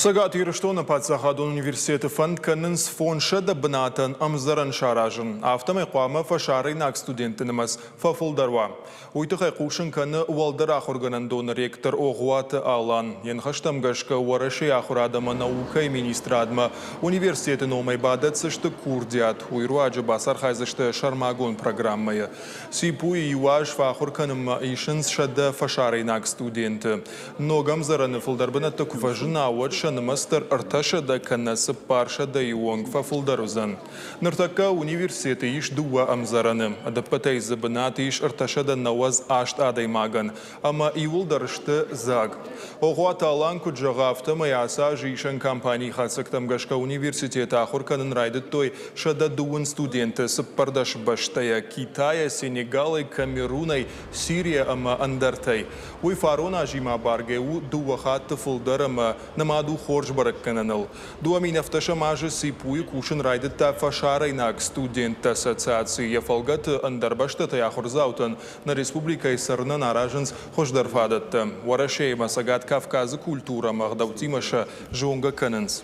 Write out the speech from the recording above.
Сагат Ирштона Пацахадон университет фонд каннс фонша да бнатан амзаран шаражын. Автомай қуама фашары нак студентініміз фафулдарва. Уйтықай қушын каны уалдар ақырғанан доны ректор оғуаты алан. Енхаштамгашка уарашай ақырадама наука и министрадма университетін омай бадатсышты курдиат. Уйру аджы басар хайзышты шармагон программайы. Сипуй юаж фахур каным ишынс шада фашары нак студенті. Ногам зараны фулдарбына токуважына Шанмастер арташада канасы паршада и уангфа фулдарузан. Нартака университеты иш дуа амзараны. Адапатай забанаты иш арташада наваз ашт адаймаган. Ама иулдарышты заг. Оғуата аланку джагафта маяса жишан компании хасактамгашка университета ахурканын райды той шада дуын студенты сыппардаш баштая Китая, Сенегалы, Камеруной, Сирия ама андартай. Уй фарона жима баргеу дуахат фулдарама намаду хорж бараккананал. Дуамин авташа мажы сипуи кушын райдытта фашарайнак студент ассоциации яфалгат андарбашта таяхурзаутан на республикай сарнан аражынс хождарфадатта. Варашей масагат Кавказы культура махдаутимаша жонга кананс.